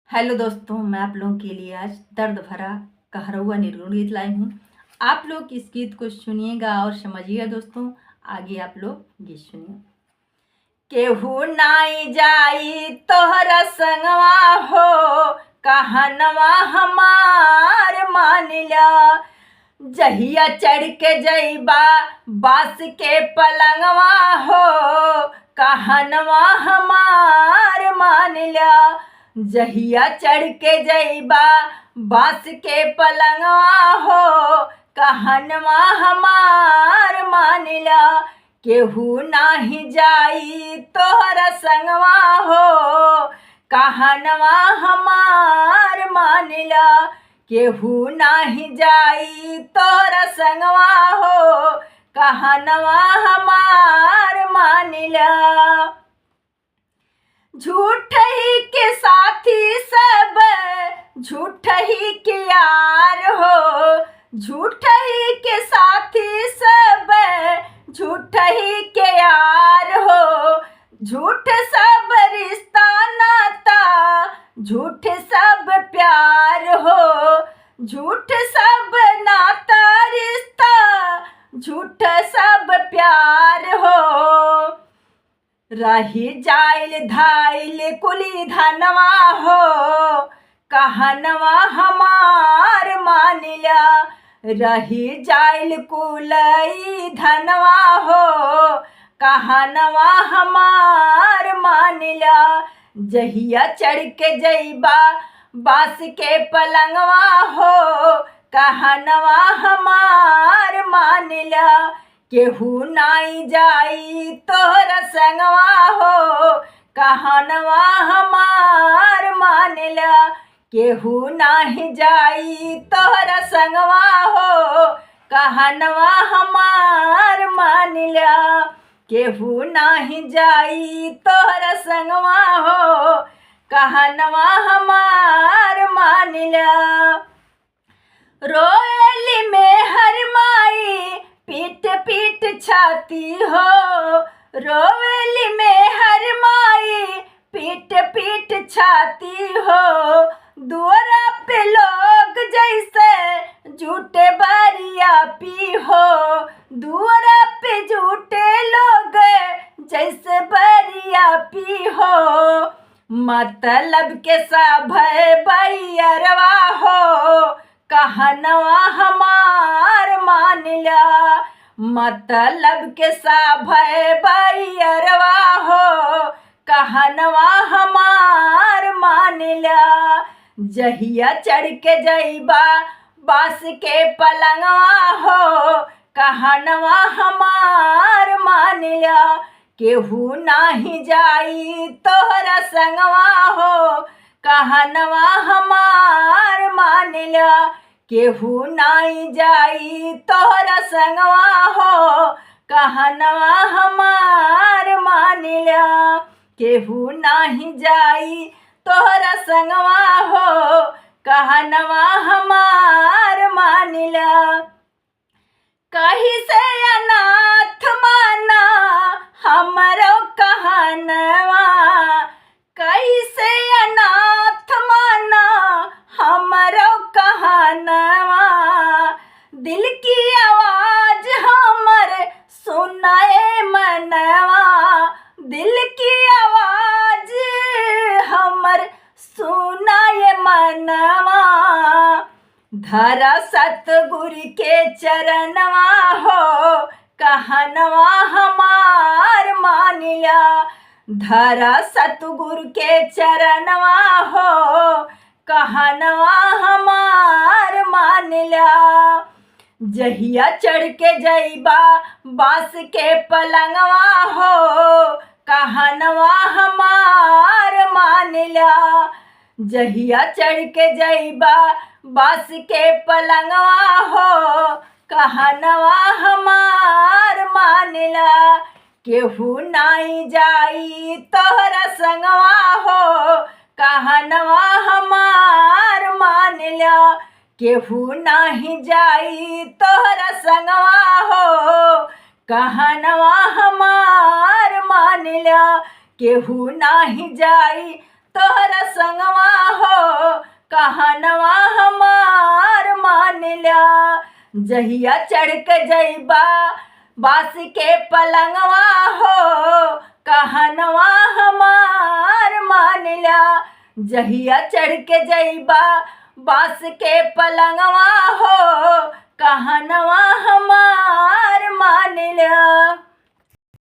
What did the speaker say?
Hello दोस्तों, मैं आप लोगों के लिए आज दर्द भरा कहरवा निर्गुण गीत लाई हूँ। आप लोग इस गीत को सुनिएगा और समझिएगा दोस्तों। आगे आप लोग गीत सुनिए। केहू नाई जाई तोहरा संगवा हो, कहनवा हमार मानिला। जहिया चढ़ के जइबा बास के पलंगवा हो, कहनवा हमार मानिला। जहिया चढ़ के जइबा बास के पलंगवा हो, कहनवा हमार मानिला। केहू नाही जाई तोहरा संगवा हो, कहनवा हमार मानिला। केहू नाही जाई तोहरा संगवा हो, कहनवा हमार मानिला। झूठ ही के साथी सब, झूठ ही के यार हो। झूठ ही के साथी सब, झूठ ही के यार हो। झूठ सब रिश्ता नाता, झूठ सब प्यार हो। झूठ सब नाता रिश्ता, झूठ सब प्यार हो। रही जाइल धाइल कुली धनवा हो, कहनवा हमार मानिला। रही जाइल कुलई धनवा हो, कहनवा हमार मानिला। जहिया चढ़ के जइबा बास के पलंगवा हो, कहनवा हमार मानिला। केहू नाई जाई तोहरा संगवा हो, कहनवा हमार मानिला। केहू नाही जाई तोहरा संगवा हो, कहनवा हमार मानिला। केहू नाही जाई तोहरा संगवा हो, कहनवा हमार मानिला। रोएली में हर माई पीट पीट छाती हो। रोवेली में हर माई पीट पीट छाती हो। दुआरा पे लोग जैसे झूठे बारिया पी हो। दुआरा पे झूठे लोग जैसे बारिया पी हो। मतलब के सब बैरवा हो, कहनवा हमार मानिला। मतलब के सब बैरवा हो, कहनवा हमार मानिला। जहिया चढ़ के जइबा बास के पलंगवा हो, कहनवा हमार मानिला। केहू नाही जाई तोहरा संगवा हो, कहनवा हमार मानिला। केहू नाई जाई तोहरा संगवा हो, कहनवा हमार मानिला। केहू नाही जाई तोहरा संगवा हो, कहनवा हमार मानिला। कहीं से अनाथ माना हमरो कहनवा, कहीं से अनाथ माना हमरो कहनवा। दिल की आवाज हमर सुनाए मनवा, दिल की आवाज हमर सुनाए मनवा। धरा सतगुरु के चरणवा हो, कहनवा हमार मानिला। धरा सतगुरु के चरणवा हो, कहनवा हमार मानिला। जहिया चढ़ के जइबा बास के पलंगवा हो, कहनवा हमार मानिला। जहिया चढ़ के जइबा बास के पलंगवा हो, कहनवा हमार मानिला। केहू नाई जाई तोहरा संगवा हो, कहनवा हमार मानिला। केहू नाही जाई तोहरा संगवा हो, कहनवा हमार मानिला। केहू नाही जाई तोहरा संगवा हो, कहनवा हमार मान ला। जहिया चढ़ के जइबा बास के पलंगवा हो, कहनवा हमार मान ला। जहिया चढ़ के जइबा बास के पलंगवा हो, कहनवा हमार मान ला।